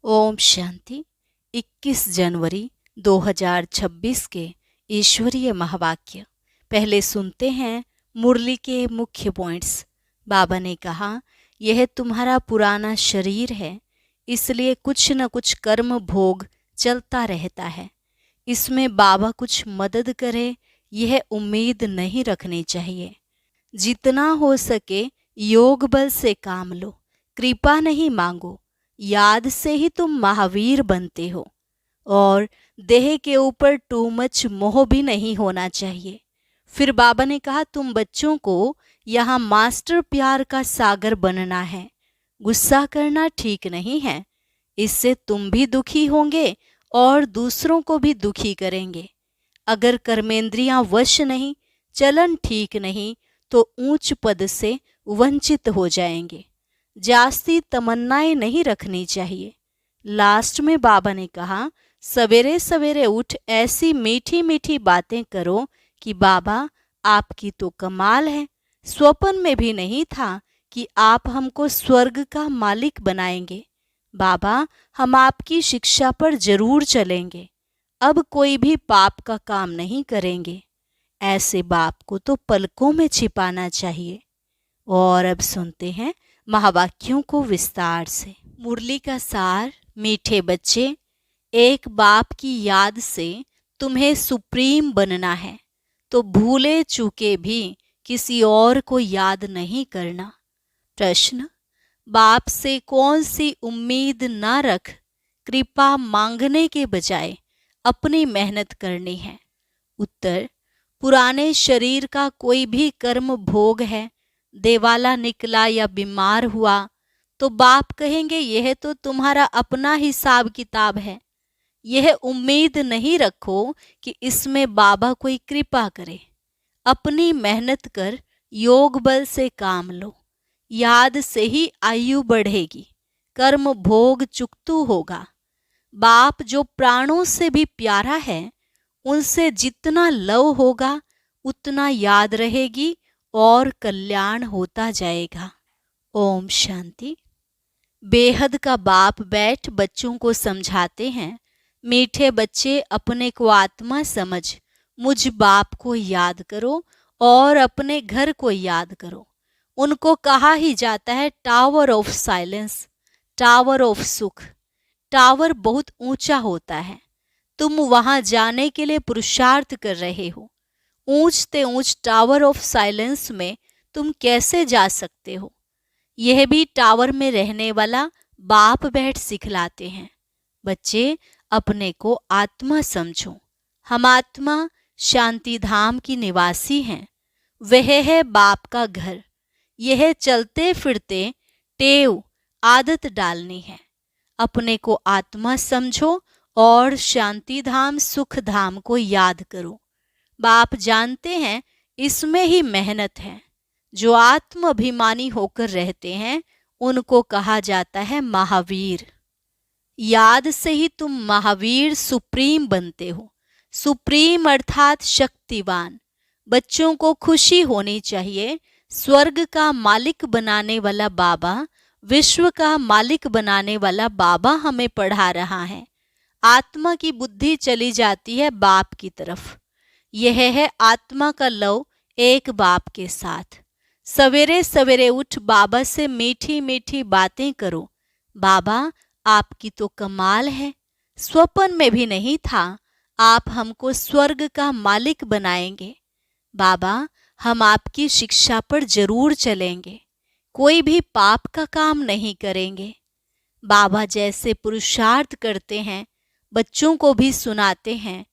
ओम शांति। 21 जनवरी 2026 के ईश्वरीय महावाक्य। पहले सुनते हैं मुरली के मुख्य पॉइंट्स। बाबा ने कहा, यह तुम्हारा पुराना शरीर है, इसलिए कुछ न कुछ कर्म भोग चलता रहता है। इसमें बाबा कुछ मदद करे, यह उम्मीद नहीं रखनी चाहिए। जितना हो सके योग बल से काम लो, कृपा नहीं मांगो। याद से ही तुम महावीर बनते हो और देह के ऊपर टू मच मोह भी नहीं होना चाहिए। फिर बाबा ने कहा, तुम बच्चों को यहाँ मास्टर प्यार का सागर बनना है। गुस्सा करना ठीक नहीं है, इससे तुम भी दुखी होंगे और दूसरों को भी दुखी करेंगे। अगर कर्मेंद्रियां वश नहीं, चलन ठीक नहीं, तो ऊंच पद से वंचित हो जाएंगे। जास्ती तमन्नाएं नहीं रखनी चाहिए। लास्ट में बाबा ने कहा, सवेरे सवेरे उठ ऐसी मीठी मीठी बातें करो कि बाबा आपकी तो कमाल है। स्वप्न में भी नहीं था कि आप हमको स्वर्ग का मालिक बनाएंगे। बाबा, हम आपकी शिक्षा पर जरूर चलेंगे। अब कोई भी पाप का काम नहीं करेंगे। ऐसे बाप को तो पलकों में छिपाना चाहिए। और अब सुनते हैं महावाक्यों को विस्तार से। मुरली का सार। मीठे बच्चे, एक बाप की याद से तुम्हें सुप्रीम बनना है, तो भूले चूके भी किसी और को याद नहीं करना। प्रश्न, बाप से कौन सी उम्मीद ना रख, कृपा मांगने के बजाय अपनी मेहनत करनी है। उत्तर, पुराने शरीर का कोई भी कर्म भोग है, देवाला निकला या बीमार हुआ तो बाप कहेंगे, यह तो तुम्हारा अपना हिसाब किताब है। यह उम्मीद नहीं रखो कि इसमें बाबा कोई कृपा करे। अपनी मेहनत कर, योग बल से काम लो। याद से ही आयु बढ़ेगी, कर्म भोग चुकतू होगा। बाप जो प्राणों से भी प्यारा है, उनसे जितना लव होगा उतना याद रहेगी और कल्याण होता जाएगा। ओम शांति। बेहद का बाप बैठ बच्चों को समझाते हैं, मीठे बच्चे अपने को आत्मा समझ मुझ बाप को याद करो और अपने घर को याद करो। उनको कहा ही जाता है tower of silence, tower of सुख। टावर बहुत ऊंचा होता है, तुम वहां जाने के लिए पुरुषार्थ कर रहे हो। ऊंचते ऊंच टावर ऑफ साइलेंस में तुम कैसे जा सकते हो? यह भी टावर में रहने वाला बाप बैठ सिखलाते हैं। बच्चे, अपने को आत्मा समझो। हम आत्मा शांति धाम की निवासी हैं। वह है बाप का घर। यह चलते फिरते टेव आदत डालनी है। अपने को आत्मा समझो और शांति धाम सुख धाम को याद करो। बाप जानते हैं इसमें ही मेहनत है। जो आत्म अभिमानी होकर रहते हैं उनको कहा जाता है महावीर। याद से ही तुम महावीर सुप्रीम बनते हो। सुप्रीम अर्थात शक्तिवान। बच्चों को खुशी होनी चाहिए। स्वर्ग का मालिक बनाने वाला बाबा, विश्व का मालिक बनाने वाला बाबा हमें पढ़ा रहा है। आत्मा की बुद्धि चली जाती है बाप की तरफ। यह है आत्मा का लव एक बाप के साथ। सवेरे सवेरे उठ बाबा से मीठी मीठी बातें करो। बाबा, आपकी तो कमाल है। स्वप्न में भी नहीं था आप हमको स्वर्ग का मालिक बनाएंगे। बाबा, हम आपकी शिक्षा पर जरूर चलेंगे। कोई भी पाप का काम नहीं करेंगे। बाबा जैसे पुरुषार्थ करते हैं, बच्चों को भी सुनाते हैं।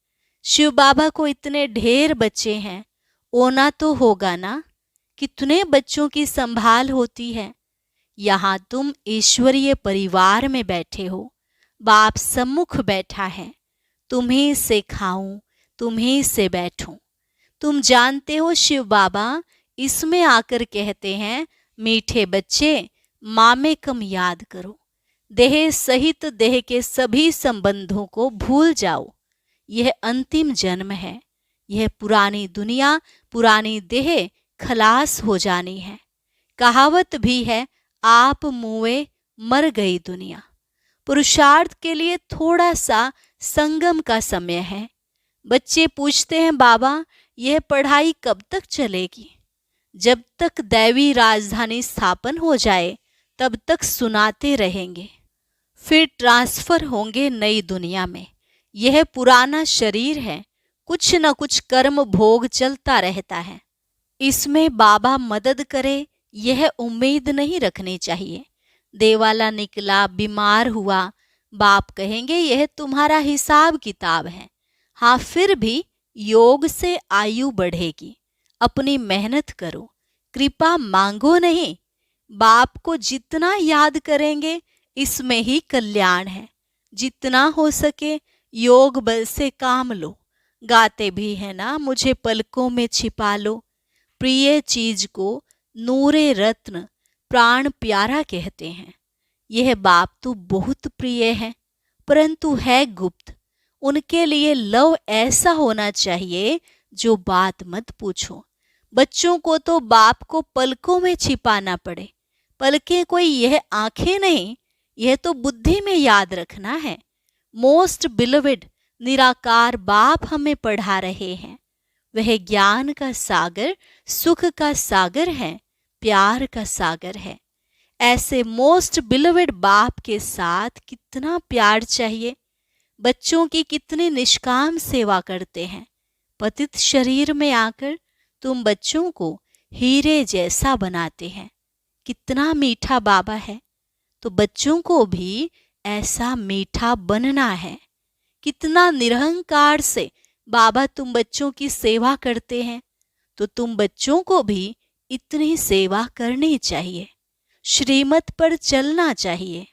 शिव बाबा को इतने ढेर बच्चे हैं, होना तो होगा ना। कितने बच्चों की संभाल होती है। यहाँ तुम ईश्वरीय परिवार में बैठे हो। बाप सम्मुख बैठा है। तुम्ही से खाऊं, तुम्ही से बैठूं। तुम जानते हो शिव बाबा इसमें आकर कहते हैं, मीठे बच्चे, माँ में कम याद करो। देह सहित देह के सभी संबंधों को भूल जाओ। यह अंतिम जन्म है। यह पुरानी दुनिया, पुरानी देह खलास हो जानी है। कहावत भी है, आप मुए मर गई दुनिया। पुरुषार्थ के लिए थोड़ा सा संगम का समय है। बच्चे पूछते हैं, बाबा यह पढ़ाई कब तक चलेगी? जब तक दैवी राजधानी स्थापन हो जाए तब तक सुनाते रहेंगे, फिर ट्रांसफर होंगे नई दुनिया में। यह पुराना शरीर है, कुछ न कुछ कर्म भोग चलता रहता है। इसमें बाबा मदद करे यह उम्मीद नहीं रखनी चाहिए। देवाला निकला, बीमार हुआ, बाप कहेंगे यह तुम्हारा हिसाब किताब है। हाँ, फिर भी योग से आयु बढ़ेगी। अपनी मेहनत करो, कृपा मांगो नहीं। बाप को जितना याद करेंगे इसमें ही कल्याण है। जितना हो सके योग बल से काम लो। गाते भी है ना, मुझे पलकों में छिपा लो। प्रिय चीज को नूरे रत्न प्राण प्यारा कहते हैं। यह बाप तो बहुत प्रिय है, परंतु है गुप्त। उनके लिए लव ऐसा होना चाहिए जो बात मत पूछो। बच्चों को तो बाप को पलकों में छिपाना पड़े। पलकें कोई यह आंखें नहीं, यह तो बुद्धि में याद रखना है। मोस्ट बिलवेड निराकार बाप हमें पढ़ा रहे हैं। वह ज्ञान का सागर, सुख का सागर है, प्यार का सागर है। ऐसे मोस्ट बिलवेड बाप के साथ कितना प्यार चाहिए। बच्चों की कितनी निष्काम सेवा करते हैं। पतित शरीर में आकर तुम बच्चों को हीरे जैसा बनाते हैं। कितना मीठा बाबा है, तो बच्चों को भी ऐसा मीठा बनना है। कितना निरहंकार से बाबा तुम बच्चों की सेवा करते हैं, तो तुम बच्चों को भी इतनी सेवा करनी चाहिए। श्रीमत पर चलना चाहिए।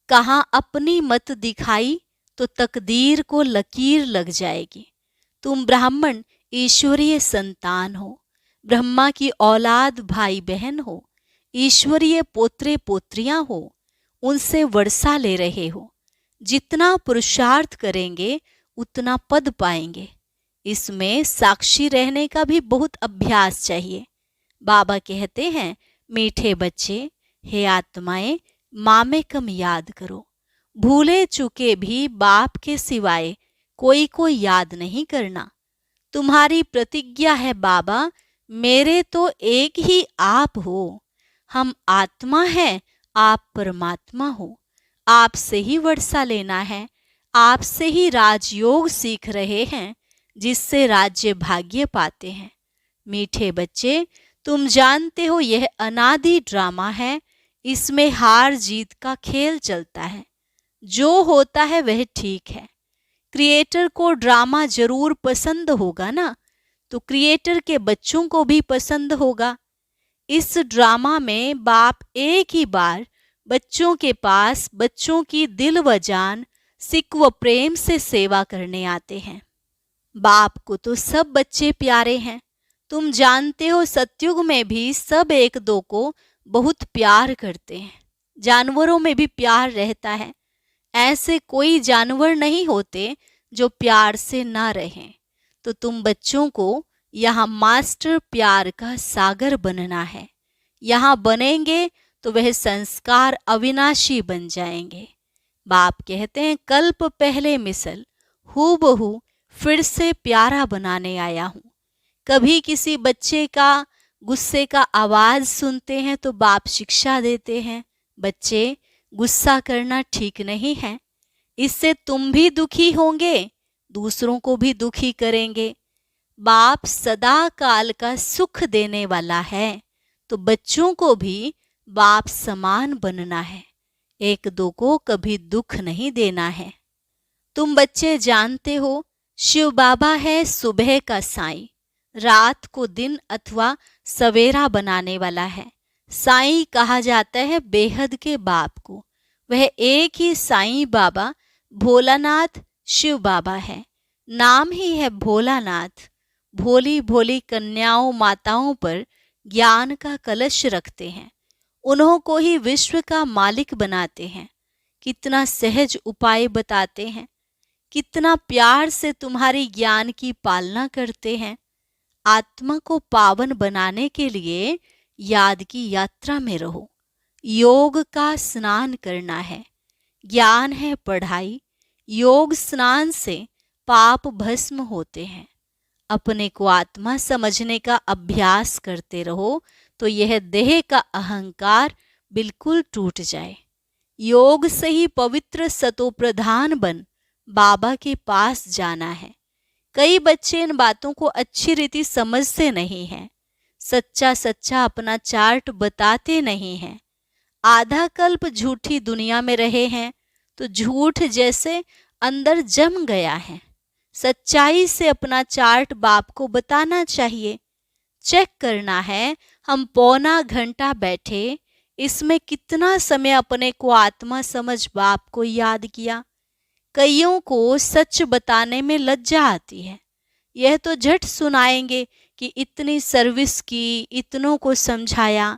कहाँ अपनी मत दिखाई तो तकदीर को लकीर लग जाएगी। तुम ब्राह्मण ईश्वरीय संतान हो, ब्रह्मा की औलाद भाई बहन हो, ईश्वरीय पोत्रे पोत्रियां हो, उनसे वर्षा ले रहे हो। जितना पुरुषार्थ करेंगे उतना पद पाएंगे। इसमें साक्षी रहने का भी बहुत अभ्यास चाहिए। बाबा कहते हैं, मीठे बच्चे, हे आत्माएं, माँ कम याद करो। भूले चुके भी बाप के सिवाय कोई को याद नहीं करना। तुम्हारी प्रतिज्ञा है बाबा, मेरे तो एक ही आप हो। हम आत्मा हैं, आप परमात्मा हो। आपसे ही वर्षा लेना है। आपसे ही राजयोग सीख रहे हैं, जिससे राज्य भाग्य पाते हैं। मीठे बच्चे, तुम जानते हो यह अनादि ड्रामा है। इसमें हार जीत का खेल चलता है। जो होता है वह ठीक है। क्रिएटर को ड्रामा जरूर पसंद होगा ना, तो क्रिएटर के बच्चों को भी पसंद होगा। इस ड्रामा में बाप एक ही बार बच्चों के पास बच्चों की दिल व जान, सिक व प्रेम से सेवा करने आते हैं। बाप को तो सब बच्चे प्यारे हैं। तुम जानते हो सतयुग में भी सब एक दो को बहुत प्यार करते हैं। जानवरों में भी प्यार रहता है। ऐसे कोई जानवर नहीं होते जो प्यार से ना रहें। तो तुम बच्चों को यहाँ मास्टर प्यार का सागर बनना है। यहाँ बनेंगे तो वह संस्कार अविनाशी बन जाएंगे। बाप कहते हैं, कल्प पहले मिसल हूबहू फिर से प्यारा बनाने आया हूँ। कभी किसी बच्चे का गुस्से का आवाज सुनते हैं तो बाप शिक्षा देते हैं, बच्चे गुस्सा करना ठीक नहीं है। इससे तुम भी दुखी होंगे, दूसरों को भी दुखी करेंगे। बाप सदा काल का सुख देने वाला है, तो बच्चों को भी बाप समान बनना है। एक दो को कभी दुख नहीं देना है। तुम बच्चे जानते हो, शिव बाबा है सुबह का साईं, रात को दिन अथवा सवेरा बनाने वाला है। साईं कहा जाता है बेहद के बाप को। वह एक ही साईं बाबा भोलानाथ शिव बाबा है। नाम ही है भोलानाथ। भोली भोली कन्याओं माताओं पर ज्ञान का कलश रखते हैं। उन्हों को ही विश्व का मालिक बनाते हैं। कितना सहज उपाय बताते हैं। कितना प्यार से तुम्हारी ज्ञान की पालना करते हैं। आत्मा को पावन बनाने के लिए याद की यात्रा में रहो। योग का स्नान करना है। ज्ञान है पढ़ाई, योग स्नान से पाप भस्म होते हैं। अपने को आत्मा समझने का अभ्यास करते रहो तो यह देह का अहंकार बिल्कुल टूट जाए। योग से ही पवित्र सतोप्रधान बन बाबा के पास जाना है। कई बच्चे इन बातों को अच्छी रीति समझते नहीं हैं। सच्चा सच्चा अपना चार्ट बताते नहीं हैं। आधा कल्प झूठी दुनिया में रहे हैं तो झूठ जैसे अंदर जम गया है। सच्चाई से अपना चार्ट बाप को बताना चाहिए। चेक करना है, हम पौना घंटा बैठे, इसमें कितना समय अपने को आत्मा समझ बाप को याद किया। कईयों को सच बताने में लज्जा आती है। यह तो झट सुनाएंगे कि इतनी सर्विस की, इतनों को समझाया,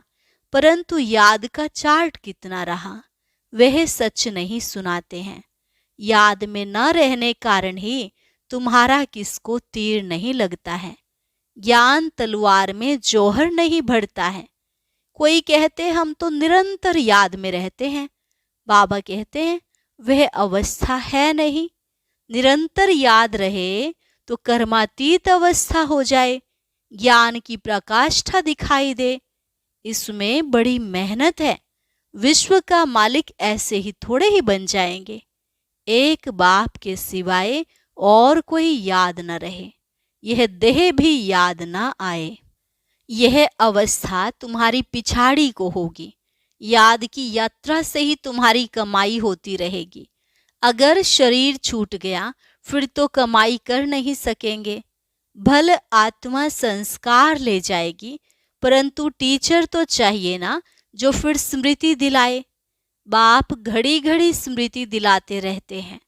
परंतु याद का चार्ट कितना रहा, वह सच नहीं सुनाते हैं। याद में न रहने कारण ही तुम्हारा किसको तीर नहीं लगता है। ज्ञान तलवार में जौहर नहीं बढ़ता है। कोई कहते हम तो निरंतर याद में रहते हैं। बाबा कहते हैं वह अवस्था है नहीं। निरंतर याद रहे तो कर्मातीत अवस्था हो जाए, ज्ञान की प्रकाष्ठा दिखाई दे। इसमें बड़ी मेहनत है। विश्व का मालिक ऐसे ही थोड़े ही बन जाएंगे। एक बाप के सिवाय और कोई याद न रहे, यह देह भी याद न आए। यह अवस्था तुम्हारी पिछाड़ी को होगी। याद की यात्रा से ही तुम्हारी कमाई होती रहेगी। अगर शरीर छूट गया फिर तो कमाई कर नहीं सकेंगे। भल आत्मा संस्कार ले जाएगी, परंतु टीचर तो चाहिए ना जो फिर स्मृति दिलाए। बाप घड़ी घड़ी स्मृति दिलाते रहते हैं।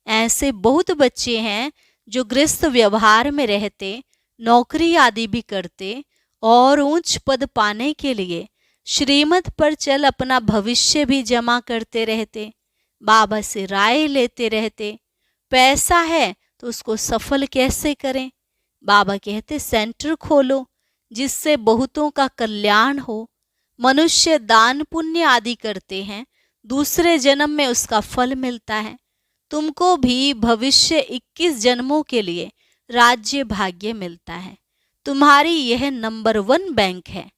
ऐसे बहुत बच्चे हैं जो गृहस्थ व्यवहार में रहते, नौकरी आदि भी करते और ऊंच पद पाने के लिए श्रीमत पर चल अपना भविष्य भी जमा करते रहते, बाबा से राय लेते रहते। पैसा है तो उसको सफल कैसे करें। बाबा कहते सेंटर खोलो जिससे बहुतों का कल्याण हो। मनुष्य दान पुण्य आदि करते हैं, दूसरे जन्म में उसका फल मिलता है। तुमको भी भविष्य 21 जन्मों के लिए राज्य भाग्य मिलता है। तुम्हारी यह नंबर 1 बैंक है।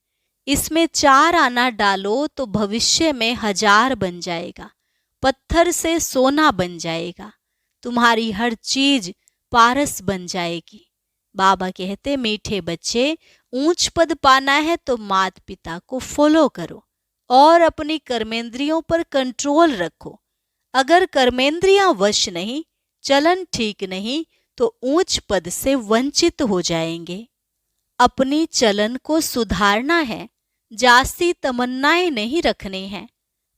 इसमें 4 आना डालो तो भविष्य में 1000 बन जाएगा। पत्थर से सोना बन जाएगा। तुम्हारी हर चीज पारस बन जाएगी। बाबा कहते मीठे बच्चे, ऊंच पद पाना है तो माता पिता को फॉलो करो और अपनी कर्मेंद्रियों पर कंट्रोल रखो। अगर कर्मेंद्रियां वश नहीं, चलन ठीक नहीं, तो ऊंच पद से वंचित हो जाएंगे। अपनी चलन को सुधारना है, जास्ती तमन्नाएं नहीं रखनी हैं।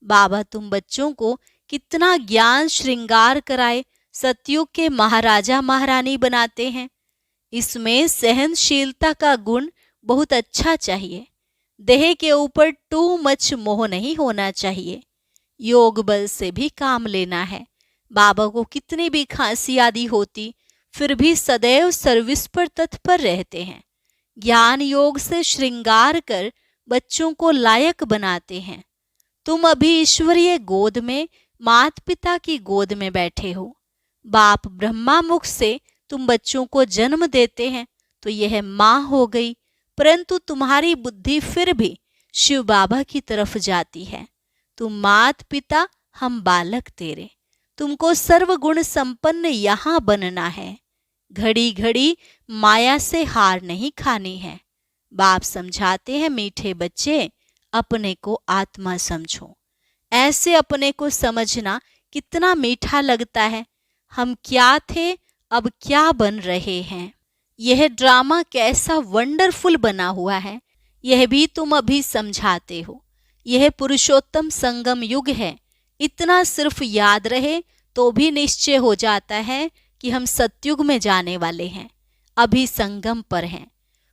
बाबा तुम बच्चों को कितना ज्ञान श्रृंगार कराए सतयुग के महाराजा महारानी बनाते हैं। इसमें सहनशीलता का गुण बहुत अच्छा चाहिए। देह के ऊपर टू मच मोह नहीं होना चाहिए। योग बल से भी काम लेना है। बाबा को कितनी भी खांसी आदि होती फिर भी सदैव सर्विस पर तत्पर रहते हैं। ज्ञान योग से श्रृंगार कर बच्चों को लायक बनाते हैं। तुम अभी ईश्वरीय गोद में, माता पिता की गोद में बैठे हो। बाप ब्रह्मा मुख से तुम बच्चों को जन्म देते हैं तो यह माँ हो गई, परंतु तुम्हारी बुद्धि फिर भी शिव बाबा की तरफ जाती है। तुम मात पिता, हम बालक तेरे। तुमको सर्वगुण संपन्न यहाँ बनना है। घड़ी घड़ी माया से हार नहीं खानी है। बाप समझाते हैं मीठे बच्चे, अपने को आत्मा समझो। ऐसे अपने को समझना कितना मीठा लगता है। हम क्या थे, अब क्या बन रहे हैं। यह ड्रामा कैसा वंडरफुल बना हुआ है, यह भी तुम अभी समझाते हो। यह पुरुषोत्तम संगम युग है। इतना सिर्फ याद रहे तो भी निश्चय हो जाता है कि हम सतयुग में जाने वाले हैं। अभी संगम पर हैं,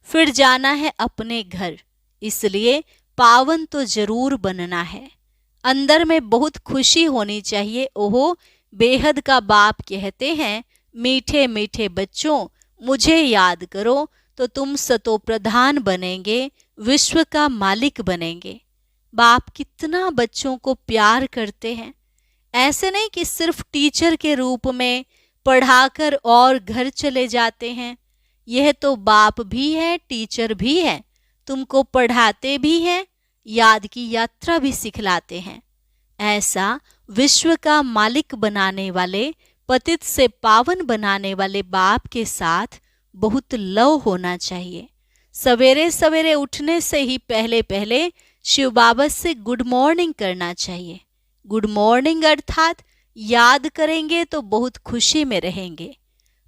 फिर जाना है अपने घर। इसलिए पावन तो जरूर बनना है। अंदर में बहुत खुशी होनी चाहिए। ओहो, बेहद का बाप कहते हैं, मीठे मीठे बच्चों, मुझे याद करो तो तुम सतो प्रधान बनेंगे, विश्व का मालिक बनेंगे। बाप कितना बच्चों को प्यार करते हैं। ऐसे नहीं कि सिर्फ टीचर के रूप में पढ़ाकर और घर चले जाते हैं। यह तो बाप भी है, टीचर भी है, तुमको पढ़ाते भी हैं, याद की यात्रा भी सिखलाते हैं। ऐसा विश्व का मालिक बनाने वाले, पतित से पावन बनाने वाले बाप के साथ बहुत लव होना चाहिए। सवेरे सवेरे उठने से ही पहले पहले शिव बाबा से गुड मॉर्निंग करना चाहिए। गुड मॉर्निंग अर्थात याद करेंगे तो बहुत खुशी में रहेंगे।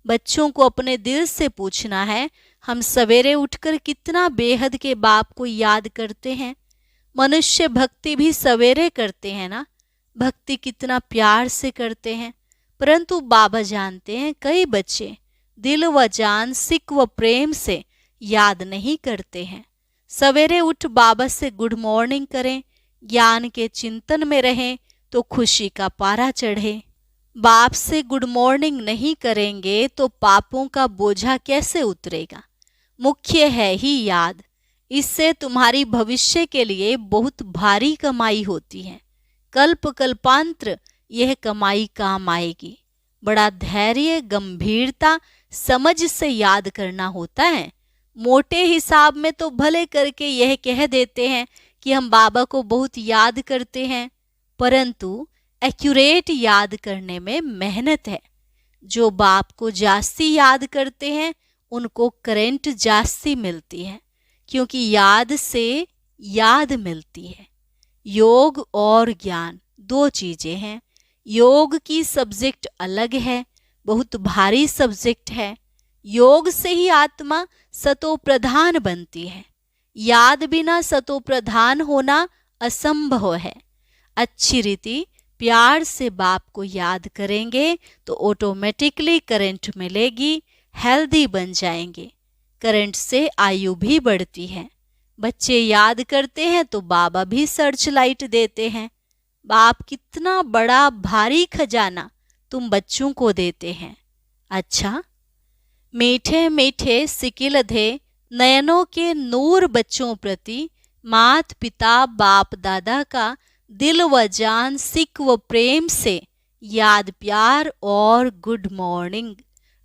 बच्चों को अपने दिल से पूछना है, हम सवेरे उठकर कितना बेहद के बाप को याद करते हैं। मनुष्य भक्ति भी सवेरे करते हैं ना, भक्ति कितना प्यार से करते हैं, परंतु बाबा जानते हैं कई बच्चे दिल व जान, सिक व प्रेम से याद नहीं करते हैं। सवेरे उठ बाबा से गुड मॉर्निंग करें, ज्ञान के चिंतन में रहें तो खुशी का पारा चढ़े। बाप से गुड मॉर्निंग नहीं करेंगे तो पापों का बोझा कैसे उतरेगा। मुख्य है ही याद, इससे तुम्हारी भविष्य के लिए बहुत भारी कमाई होती है। कल्प कल्पांतर यह कमाई काम आएगी। बड़ा धैर्य, गंभीरता, समझ से याद करना होता है। मोटे हिसाब में तो भले करके यह कह देते हैं कि हम बाबा को बहुत याद करते हैं, परंतु एक्यूरेट याद करने में मेहनत है। जो बाप को जास्ती याद करते हैं उनको करंट जास्ती मिलती है, क्योंकि याद से याद मिलती है। योग और ज्ञान दो चीजें हैं। योग की सब्जेक्ट अलग है, बहुत भारी सब्जेक्ट है। योग से ही आत्मा सतो प्रधान बनती है। याद बिना सतो प्रधान होना असंभव है। अच्छी रीति प्यार से बाप को याद करेंगे तो ऑटोमेटिकली करंट मिलेगी, हेल्दी बन जाएंगे। करंट से आयु भी बढ़ती है। बच्चे याद करते हैं तो बाबा भी सर्च लाइट देते हैं। बाप कितना बड़ा भारी खजाना तुम बच्चों को देते हैं। अच्छा, मीठे मीठे सिकिलधे नयनों के नूर बच्चों प्रति मात पिता बाप दादा का दिल व जान, सिक व प्रेम से याद, प्यार और गुड मॉर्निंग।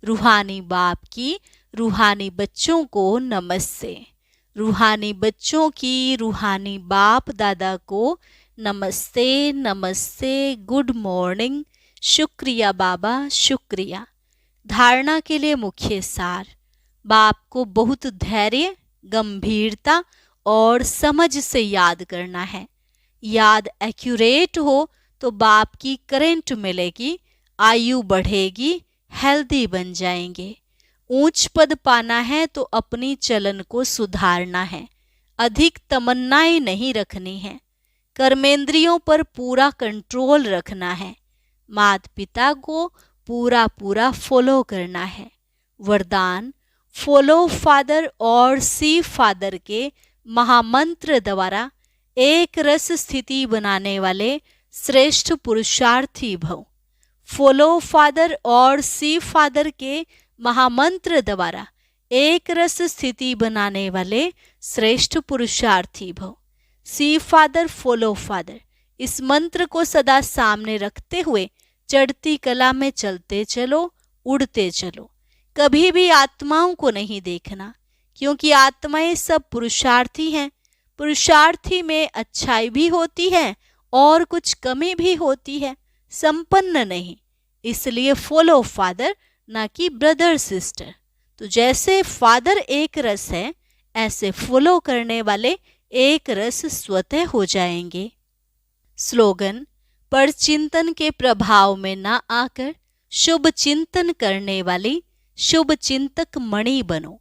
रूहानी बाप की रूहानी बच्चों को नमस्ते। रूहानी बच्चों की रूहानी बाप दादा को नमस्ते नमस्ते, गुड मॉर्निंग। शुक्रिया बाबा, शुक्रिया। धारणा के लिए मुख्य सार, बाप को बहुत धैर्य, गंभीरता और समझ से याद करना है। याद एक्यूरेट हो तो बाप की करंट मिलेगी, आयु बढ़ेगी, हेल्दी बन जाएंगे। ऊंच पद पाना है तो अपनी चलन को सुधारना है, अधिक तमन्नाएं नहीं रखनी है। कर्मेंद्रियों पर पूरा कंट्रोल रखना है। माता पिता को पूरा पूरा फॉलो करना है। वरदान, फॉलो फादर और सी फादर के महामंत्र द्वारा एक रस स्थिति बनाने वाले श्रेष्ठ पुरुषार्थी भव। फॉलो फादर और सी फादर के महामंत्र द्वारा एक रस स्थिति बनाने वाले श्रेष्ठ पुरुषार्थी भव। सी फादर, फॉलो फादर, इस मंत्र को सदा सामने रखते हुए चढ़ती कला में चलते चलो, उड़ते चलो। कभी भी आत्माओं को नहीं देखना, क्योंकि आत्माएं सब पुरुषार्थी हैं। पुरुषार्थी में अच्छाई भी होती है और कुछ कमी भी होती है, संपन्न नहीं। इसलिए फॉलो फादर, ना कि ब्रदर सिस्टर। तो जैसे फादर एक रस है, ऐसे फॉलो करने वाले एक रस स्वतः हो जाएंगे। स्लोगन, पर चिंतन के प्रभाव में ना आकर शुभ चिंतन करने वाली शुभ चिंतक मणि बनो।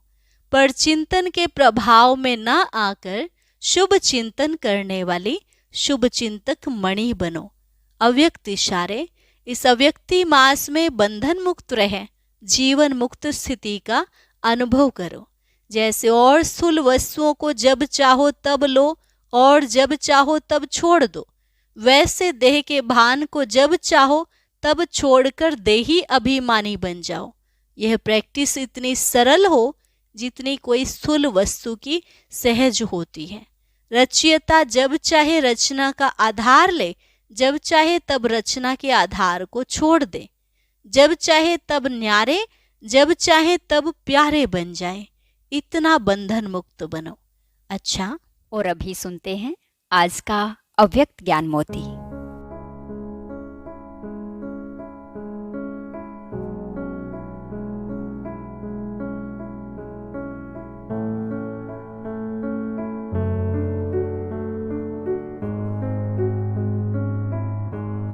पर चिंतन के प्रभाव में ना आकर शुभ चिंतन करने वाली शुभ चिंतक मणि बनो। अव्यक्त इशारे, इस अव्यक्ति मास में बंधन मुक्त रहे, जीवन मुक्त स्थिति का अनुभव करो। जैसे और स्थूल वस्तुओं को जब चाहो तब लो और जब चाहो तब छोड़ दो, वैसे देह के भान को जब चाहो तब छोड़कर देही अभिमानी बन जाओ। यह प्रैक्टिस इतनी सरल हो जितनी कोई स्थूल वस्तु की सहज होती है। रचयिता जब चाहे रचना का आधार ले, जब चाहे तब रचना के आधार को छोड़ दे, जब चाहे तब न्यारे, जब चाहे तब प्यारे बन जाए, इतना बंधन मुक्त बनो। अच्छा, और अभी सुनते हैं आज का अव्यक्त ज्ञान मोती।